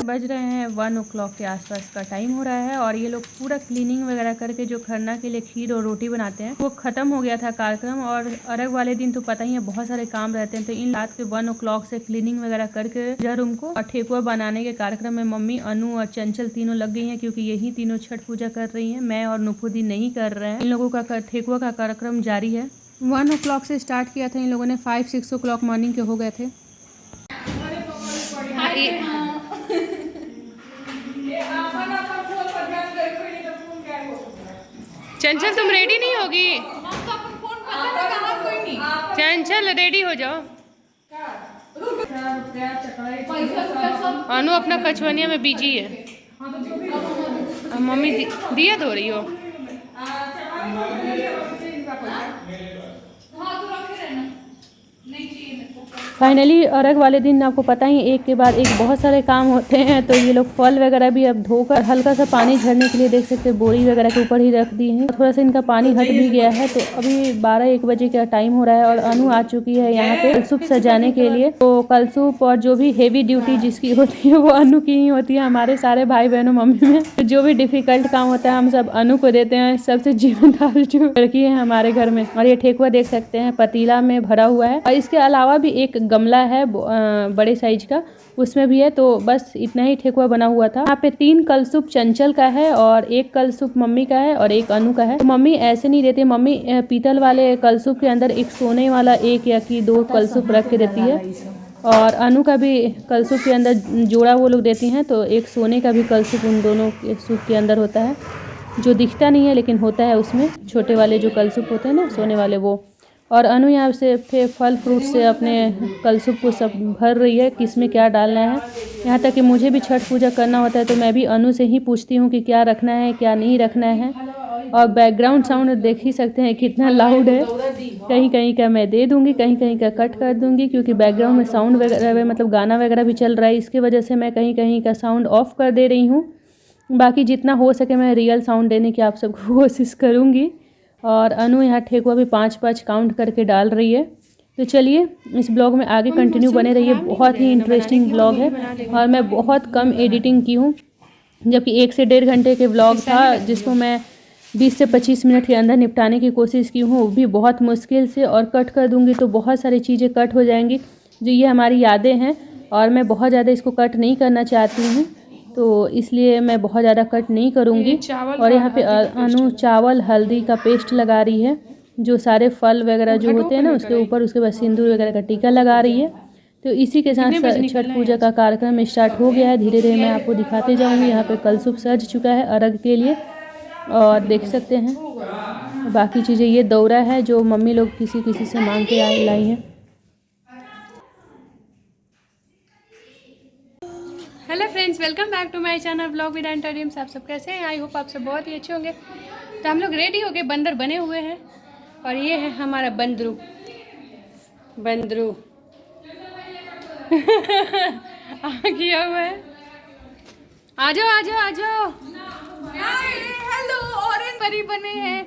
बज रहे हैं 1 o'clock के आसपास का टाइम हो रहा है और ये लोग पूरा क्लीनिंग वगैरह करके जो खरना के लिए खीर और रोटी बनाते हैं वो ख़त्म हो गया था कार्यक्रम। और अर्घ वाले दिन तो पता ही है बहुत सारे काम रहते हैं, तो इन रात के 1 o'clock से क्लीनिंग वगैरह करके पूजा रूम को और ठेकुआ बनाने के कार्यक्रम में मम्मी, अनु और चंचल तीनों लग गई हैं, क्योंकि यही तीनों छठ पूजा कर रही हैं। मैं और नुपुदी नहीं कर रहे हैं। इन लोगों का ठेकुआ का कार्यक्रम जारी है। 1 o'clock से स्टार्ट किया था इन लोगों ने, 5-6 o'clock मॉर्निंग के हो गए थे। चंचल तुम रेडी नहीं होगी? चंचल रेडी हो जाओ। अनु अपना कचवनिया में बिजी है। मम्मी दिया धो रही हो? फाइनली अर्घ वाले दिन आपको पता ही एक के बाद एक बहुत सारे काम होते हैं, तो ये लोग फल वगैरह भी अब धोकर हल्का सा पानी झड़ने के लिए देख सकते हैं बोरी वगैरह के ऊपर ही रख दी हैं। थोड़ा सा इनका पानी हट भी गया है, तो अभी 12-1 बजे का टाइम हो रहा है और अनु आ चुकी है यहाँ पे कलसूप सजाने के लिए। तो कलसूप और जो भी हेवी ड्यूटी जिसकी होती है वो अनु की ही होती है। हमारे सारे भाई बहनों मम्मी में तो जो भी डिफिकल्ट काम होता है हम सब अनु को देते हैं। सबसे जिम्मेदार जो लड़की है हमारे घर में। और ये ठेकुआ देख सकते हैं पतीला में भरा हुआ है और इसके अलावा भी एक गमला है बड़े साइज का, उसमें भी है। तो बस इतना ही ठेकुआ बना हुआ था। यहाँ पे 3 कलसूप चंचल का है और 1 कलसूप मम्मी का है और 1 अनु का है। तो मम्मी ऐसे नहीं देती, मम्मी पीतल वाले कलसूप के अंदर एक सोने वाला 1 या 2 कलसूप रख के देती है। और अनु का भी कलसूप के अंदर जोड़ा वो लोग देती हैं, तो एक सोने का भी कलसूप उन दोनों के सूप के अंदर होता है, जो दिखता नहीं है लेकिन होता है उसमें। छोटे वाले जो कलसूप होते हैं ना सोने वाले वो। और अनु यहाँ से फिर फल फ्रूट से अपने कलसूप को सब भर रही है, किस में क्या डालना है। यहाँ तक कि मुझे भी छठ पूजा करना होता है तो मैं भी अनु से ही पूछती हूँ कि क्या रखना है क्या नहीं रखना है। और बैकग्राउंड साउंड देख ही सकते हैं कितना लाउड है। कहीं कहीं का मैं दे दूँगी, कहीं कहीं का कट कर दूँगी, क्योंकि बैकग्राउंड में साउंड वगैरह मतलब गाना वगैरह भी चल रहा है। इसकी वजह से मैं कहीं कहीं का साउंड ऑफ कर दे रही हूँ। बाकी जितना हो सके मैं रियल साउंड देने की आप सबको कोशिश करूँगी। और अनु यहाँ ठेकुआ भी 5-5 काउंट करके डाल रही है। तो चलिए इस ब्लॉग में आगे कंटिन्यू बने रहिए। बहुत ही इंटरेस्टिंग ब्लॉग है और मैं बहुत कम एडिटिंग की हूँ, जबकि 1 से 1.5 घंटे के ब्लॉग था जिसको मैं 20 से 25 मिनट के अंदर निपटाने की कोशिश की हूँ, वो भी बहुत मुश्किल से। और कट कर दूँगी तो बहुत सारी चीज़ें कट हो जाएंगी, जो ये हमारी यादें हैं और मैं बहुत ज़्यादा इसको कट नहीं करना चाहती हूँ, तो इसलिए मैं बहुत ज़्यादा कट नहीं करूँगी। और यहाँ पे अनु चावल हल्दी का पेस्ट लगा रही है, जो सारे फल वगैरह जो होते हैं ना उसके ऊपर, उसके बाद सिंदूर वगैरह का टीका लगा रही है। तो इसी के साथ छठ पूजा का कार्यक्रम स्टार्ट हो गया है। धीरे धीरे मैं आपको दिखाते जाऊँगी। यहाँ पे कलसूप सज चुका है अर्घ के लिए और देख सकते हैं बाकी चीज़ें। ये दौरा है जो मम्मी लोग किसी किसी से मांग के लाई हैं। Hello friends, welcome back to my channel blog with and dreams. आप सब कैसे हैं? आई होप आप सब बहुत ही अच्छे होंगे। तो हम लोग रेडी हो गए, बंदर बने हुए हैं और ये है हमारा बंदरू किया हुआ है। आ जाओ आ जाओ आ जाओ। हेलो, ऑरेंज परी बने हैं।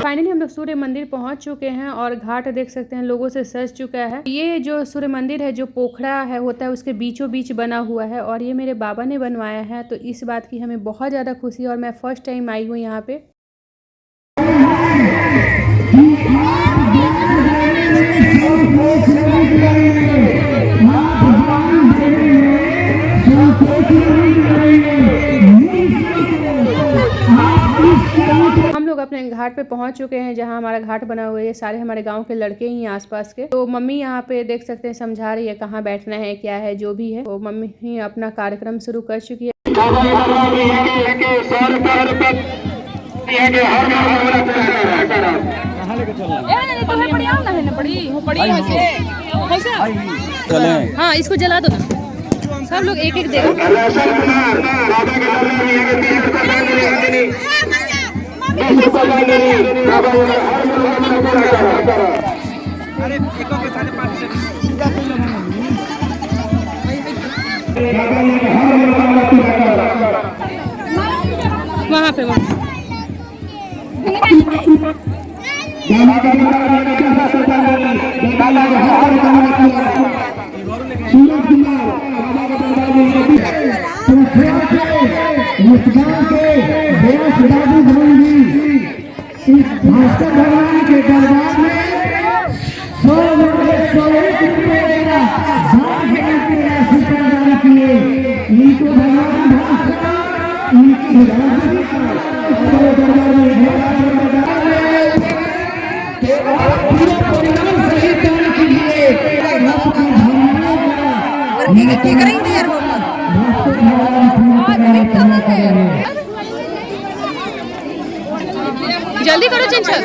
फाइनली हम लोग लोग सूर्य मंदिर पहुंच चुके हैं और घाट देख सकते हैं लोगों से सज चुका है। ये जो सूर्य मंदिर है जो पोखरा है होता है उसके बीचों बीच बना हुआ है और ये मेरे बाबा ने बनवाया है, तो इस बात की हमें बहुत ज़्यादा खुशी है और मैं फर्स्ट टाइम आई हूँ यहाँ पे। हम लोग अपने घाट पे पहुंच चुके हैं जहां हमारा घाट बना हुआ है। सारे हमारे गांव के लड़के ही आसपास के। तो मम्मी यहाँ पे देख सकते हैं समझा रही है कहाँ बैठना है क्या है जो भी है। तो मम्मी ही अपना कार्यक्रम शुरू कर चुकी है। हाँ इसको जला दो ना, सब लोग एक एक देगा। वहाँ पे भास्कर भगवान के दरबार में इनको भगवान जल्दी करो चंचल।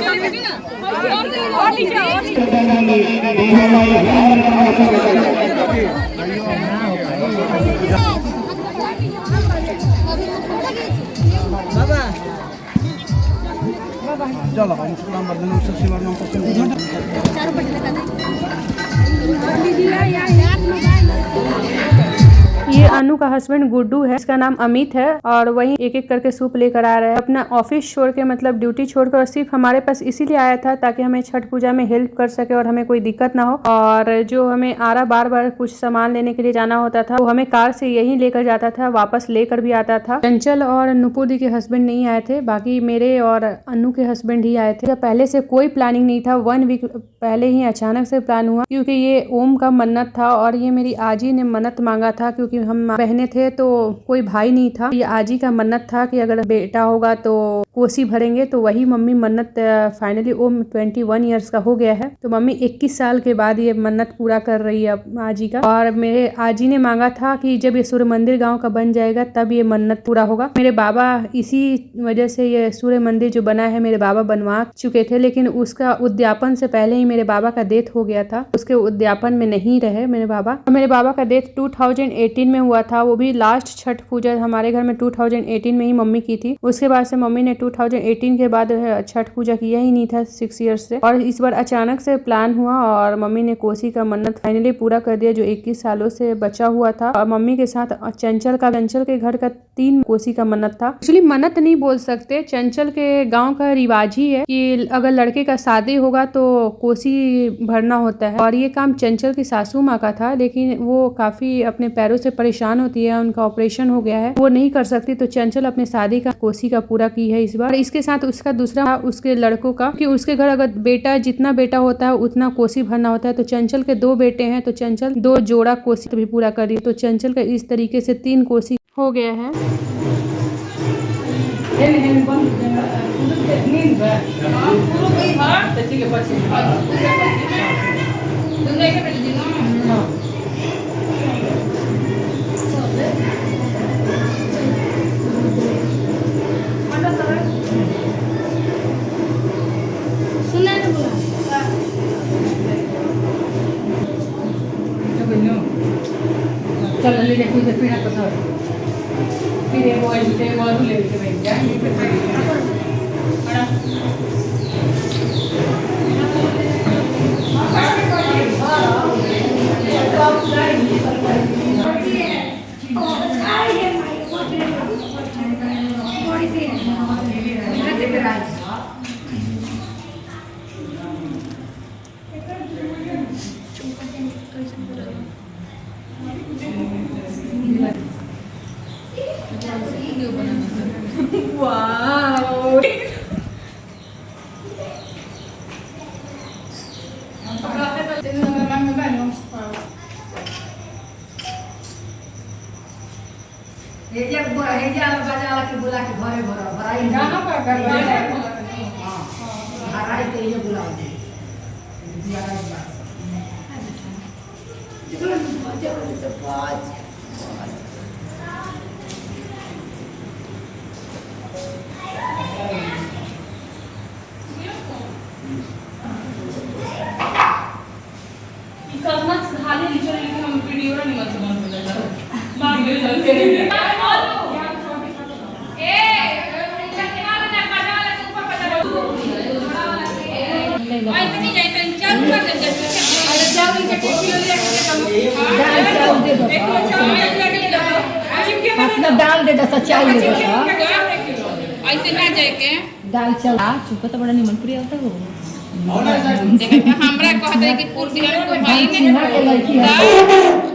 ये अनु का हस्बैंड गुड्डू है, इसका नाम अमित है और वही एक एक करके सूप लेकर आ रहा है। अपना ऑफिस छोड़ के मतलब ड्यूटी छोड़कर और सिर्फ हमारे पास इसीलिए आया था ताकि हमें छठ पूजा में हेल्प कर सके और हमें कोई दिक्कत ना हो। और जो हमें आरा बार बार कुछ सामान लेने के लिए जाना होता था वो हमें कार से यही लेकर जाता था, वापस लेकर भी आता था। चंचल और नुपुर दी के हस्बैंड नहीं आए थे, बाकी मेरे और अनु के हस्बैंड ही आए थे। पहले से कोई प्लानिंग नहीं था, 1 वीक पहले ही अचानक से प्लान हुआ क्योंकि ये ओम का मन्नत था और ये मेरी आजी ने मन्नत मांगा था क्योंकि हम बहने थे तो कोई भाई नहीं था। ये आजी का मन्नत था कि अगर बेटा होगा तो कोसी भरेंगे, तो वही मम्मी मन्नत फाइनली ओम 21 ईयर्स का हो गया है। तो मम्मी 21 साल के बाद ये मन्नत पूरा कर रही है आजी का। और मेरे आजी ने मांगा था कि जब ये सूर्य मंदिर गांव का बन जाएगा तब ये मन्नत पूरा होगा। मेरे बाबा इसी वजह से ये सूर्य मंदिर जो बना है मेरे बाबा बनवा चुके थे, लेकिन उसका उद्यापन से पहले ही मेरे बाबा का डेथ हो गया था, उसके उद्यापन में नहीं रहे मेरे बाबा। मेरे बाबा का डेथ 2018 में हुआ था, वो भी लास्ट छठ पूजा हमारे घर में 2018 में ही मम्मी की थी। उसके बाद से मम्मी ने 2018 के बाद छठ पूजा किया ही नहीं था 6 ईयर्स से। और इस बार अचानक से प्लान हुआ और मम्मी ने कोसी का मन्नत फाइनली पूरा कर दिया जो 21 सालों से बचा हुआ था। और मम्मी के साथ चंचल के घर का 3 कोसी का मन्नत था। एक्चुअली मन्नत नहीं बोल सकते, चंचल के गाँव का रिवाज ही है कि अगर लड़के का शादी होगा तो कोसी भरना होता है। और ये काम चंचल की सासू माँ का था, लेकिन वो काफी अपने पैरों से परेशान होती है, उनका ऑपरेशन हो गया है, वो नहीं कर सकती। तो चंचल अपने शादी का कोसी का पूरा की है इस बार। इसके साथ उसका दूसरा उसके लड़कों का कि उसके घर अगर बेटा जितना बेटा होता है उतना कोसी भरना होता है। तो चंचल के 2 बेटे हैं तो चंचल 2 जोड़ा कोसी भी पूरा कर रही है। तो चंचल का इस तरीके से 3 कोसी हो गया है। चल ले ले कुछ पीना पता है फिर ये वो ले के बैठ जा ये पे बड़ा बजाला के बोला के घरे भरा भराई गाना पर कर हां भराई के ये बुलाओ दे दिया का बात जितना बजा तो पाँच इकमत हाले लिटरली हम वीडियो रा निमन से बन हो जाता बात ले चलते दाल दे दो चाहिए ऐसे ना जाए के दाल चला चुप तो बड़ा निमन प्रिय होता हो देखा हमरा कहत है कि पूर्ति हम को भाई ने लड़की है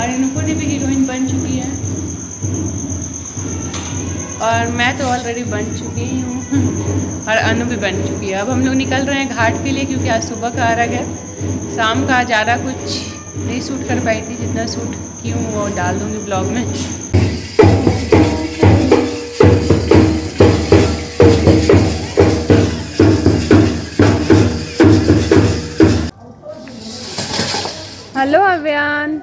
हमारी नुपुर भी हीरोइन बन चुकी है और मैं तो ऑलरेडी बन चुकी हूँ और अनु भी बन चुकी है। अब हम लोग निकल रहे हैं घाट के लिए क्योंकि आज सुबह का अर्घ है। शाम का ज़्यादा कुछ नहीं शूट कर पाई थी, जितना शूट की हूँ वो डाल दूँगी ब्लॉग में। हेलो अव्यान,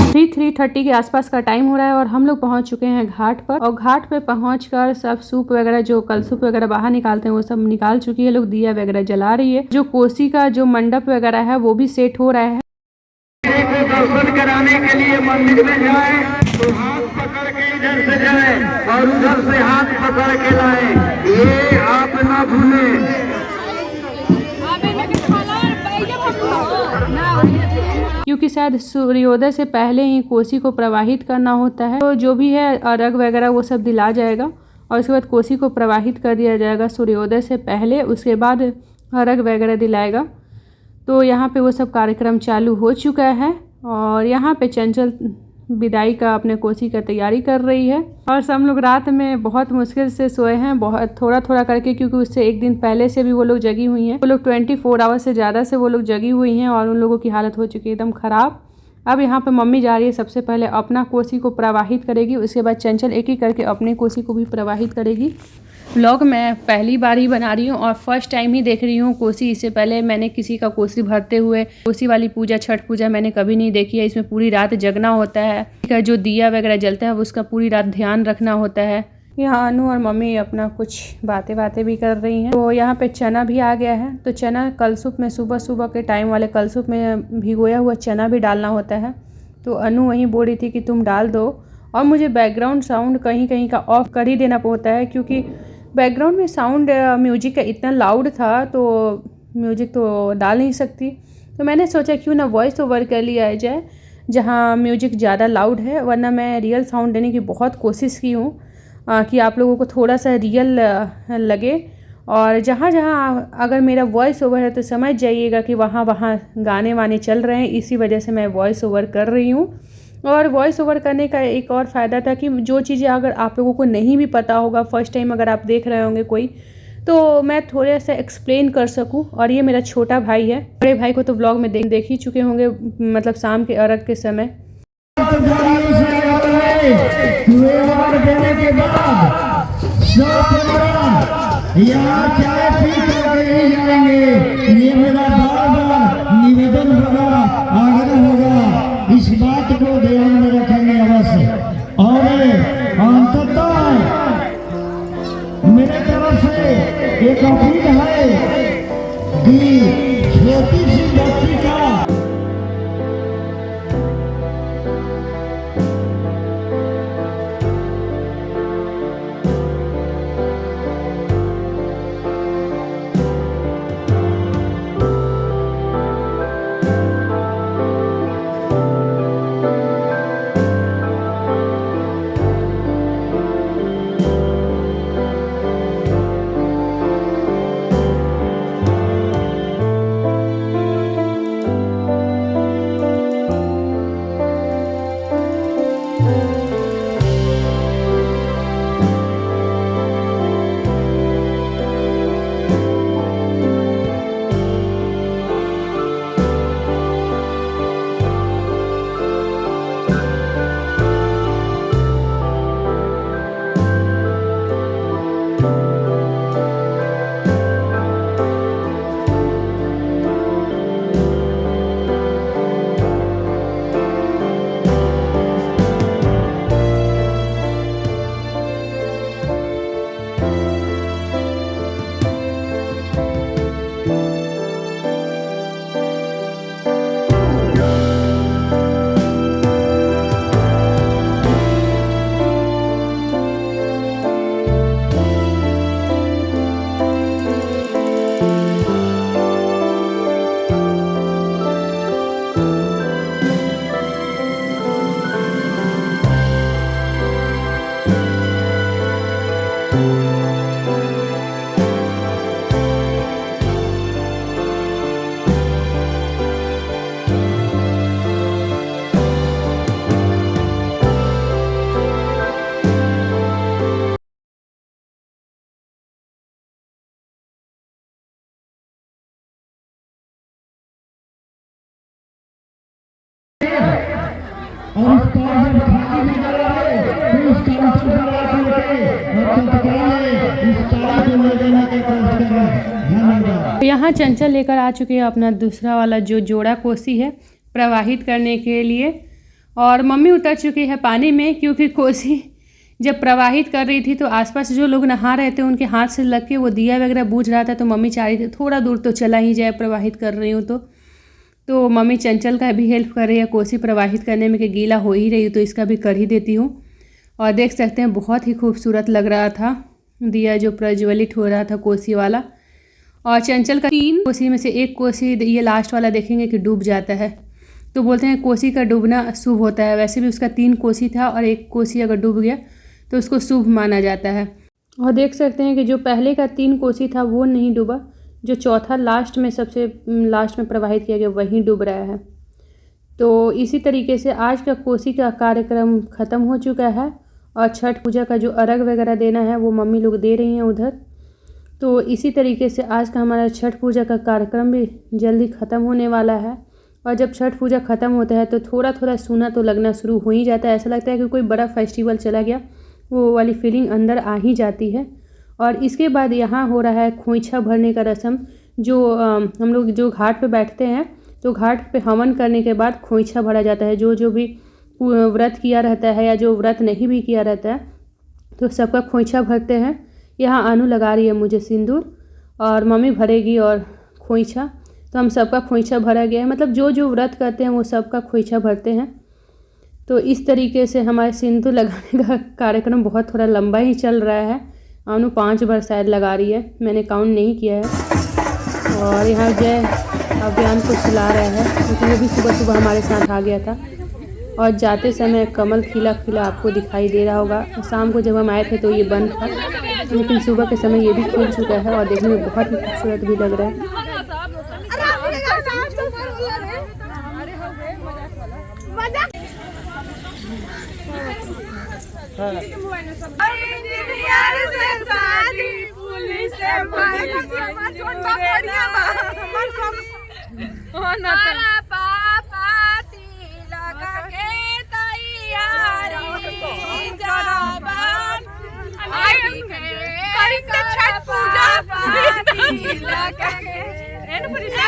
थ्री 3:30 के आसपास का टाइम हो रहा है और हम लोग पहुंच चुके हैं घाट पर। और घाट पे पहुंचकर सब सूप वगैरह जो कल सूप वगैरह बाहर निकालते हैं वो सब निकाल चुकी है लोग, दिया वगैरह जला रही है। जो कोसी का जो मंडप वगैरह है वो भी सेट हो रहा है। दर्शन कराने के लिए मंदिर में जाए तो हाथ पकड़ के इधर से जाए और उधर से हाथ पकड़ के लाए, ये आप ना भूलें। क्योंकि शायद सूर्योदय से पहले ही कोसी को प्रवाहित करना होता है, तो जो भी है अर्घ वगैरह वो सब दिला जाएगा और उसके बाद कोसी को प्रवाहित कर दिया जाएगा सूर्योदय से पहले, उसके बाद अर्घ वगैरह दिलाएगा। तो यहाँ पे वो सब कार्यक्रम चालू हो चुका है और यहाँ पे चंचल विदाई का अपने कोसी का तैयारी कर रही है। और सब लोग रात में बहुत मुश्किल से सोए हैं, बहुत थोड़ा थोड़ा करके, क्योंकि उससे एक दिन पहले से भी वो लोग जगी हुई हैं। वो लोग 24 आवर से ज़्यादा से वो लोग जगी हुई हैं और उन लोगों की हालत हो चुकी है एकदम ख़राब। अब यहाँ पे मम्मी जा रही है, सबसे पहले अपना कोसी को प्रवाहित करेगी, उसके बाद चंचल एक एक करके अपने कोसी को भी प्रवाहित करेगी। व्लॉग मैं पहली बार ही बना रही हूँ और फर्स्ट टाइम ही देख रही हूँ कोसी। इससे पहले मैंने किसी का कोसी भरते हुए, कोसी वाली पूजा, छठ पूजा मैंने कभी नहीं देखी है। इसमें पूरी रात जगना होता है, जो दिया वगैरह जलता है उसका पूरी रात ध्यान रखना होता है। यहाँ अनु और मम्मी अपना कुछ बातें भी कर रही हैं। तो यहाँ पे चना भी आ गया है, तो चना कलसुप में सुबह सुबह के टाइम वाले कलसुप में भिगोया हुआ चना भी डालना होता है। तो अनु वहीं बोल रही थी कि तुम डाल दो, और मुझे बैकग्राउंड साउंड कहीं कहीं का ऑफ कर ही देना होता है क्योंकि बैकग्राउंड में साउंड म्यूजिक का इतना लाउड था तो म्यूजिक तो डाल नहीं सकती। तो मैंने सोचा क्यों ना वॉइस ओवर कर लिया जाए जहाँ म्यूजिक ज़्यादा लाउड है, वरना मैं रियल साउंड देने की बहुत कोशिश की हूँ कि आप लोगों को थोड़ा सा रियल लगे। और जहाँ जहाँ अगर मेरा वॉइस ओवर है तो समझ जाइएगा कि वहाँ वहाँ गाने वाने चल रहे हैं, इसी वजह से मैं वॉइस ओवर कर रही हूँ। और वॉइस ओवर करने का एक और फ़ायदा था कि जो चीज़ें अगर आप लोगों को नहीं भी पता होगा, फर्स्ट टाइम अगर आप देख रहे होंगे कोई, तो मैं थोड़ा सा एक्सप्लेन कर सकूं। और ये मेरा छोटा भाई है, बड़े भाई को तो व्लॉग में देख ही चुके होंगे, मतलब शाम के अर्घ के समय। निवेदन होगा, आग्रह होगा, इस बात को ध्यान में रखेंगे अवश्य। और अंततः मेरे तरफ से एक अपील है कि छोटी सी बच्ची का और इस काउंटर में खाली भी कर रहा है तो इस काउंटर पर आकर और तत्काल इस ताला को ले जाने के कोशिश कर रहे हैं। धन्यवाद। यहाँ चंचल लेकर आ चुके हैं अपना दूसरा वाला जो जोड़ा कोसी है प्रवाहित करने के लिए, और मम्मी उतर चुकी है पानी में, क्योंकि कोसी जब प्रवाहित कर रही थी तो आसपास जो लोग नहा रहे थे उनके हाथ से लग के वो दिया वगैरह बूझ रहा था, तो मम्मी चाह रही थी थोड़ा दूर तो चला ही जाए, प्रवाहित कर रही हूँ तो मम्मी चंचल का भी हेल्प कर रही है कोसी प्रवाहित करने में, कि गीला हो ही रही हूँ तो इसका भी कर ही देती हूँ। और देख सकते हैं बहुत ही खूबसूरत लग रहा था दिया जो प्रज्वलित हो रहा था कोसी वाला। और चंचल का 3 कोसी में से 1 कोसी ये लास्ट वाला देखेंगे कि डूब जाता है, तो बोलते हैं कोसी का डूबना शुभ होता है। वैसे भी उसका 3 कोसी था और 1 कोसी अगर डूब गया तो उसको शुभ माना जाता है। और देख सकते हैं कि जो पहले का 3 कोसी था वो नहीं डूबा, जो चौथा लास्ट में सबसे लास्ट में प्रवाहित किया गया वहीं डूब रहा है। तो इसी तरीके से आज का कोसी का कार्यक्रम ख़त्म हो चुका है, और छठ पूजा का जो अर्घ वगैरह देना है वो मम्मी लोग दे रही हैं उधर। तो इसी तरीके से आज का हमारा छठ पूजा का कार्यक्रम भी जल्दी ख़त्म होने वाला है। और जब छठ पूजा ख़त्म होता है तो थोड़ा थोड़ा सूना तो लगना शुरू हो ही जाता है, ऐसा लगता है कि कोई बड़ा फेस्टिवल चला गया, वो वाली फीलिंग अंदर आ ही जाती है। और इसके बाद यहाँ हो रहा है खोइछा भरने का रस्म, जो हम लोग जो घाट पे बैठते हैं तो घाट पे हवन करने के बाद खोइछा भरा जाता है। जो भी व्रत किया रहता है या जो व्रत नहीं भी किया रहता है तो सबका खोइछा भरते हैं। यहाँ अनु लगा रही है मुझे सिंदूर, और मम्मी भरेगी और खोइछा, तो हम सबका खोइछा भरा गया है। मतलब जो जो व्रत करते हैं वो सबका खोइछा भरते हैं। तो इस तरीके से हमारे सिंदूर लगाने का कार्यक्रम बहुत थोड़ा लंबा ही चल रहा है। अनु 5 बार शायद लगा रही है, मैंने काउंट नहीं किया है। और यहाँ जय अभियान को चला रहा है, क्योंकि वो भी सुबह सुबह हमारे साथ आ गया था। और जाते समय कमल खिला खिला आपको दिखाई दे रहा होगा। शाम को जब हम आए थे तो ये बंद था, लेकिन सुबह के समय ये भी खिल चुका है और देखने में बहुत ही खूबसूरत भी लग रहा है। छठ पूजा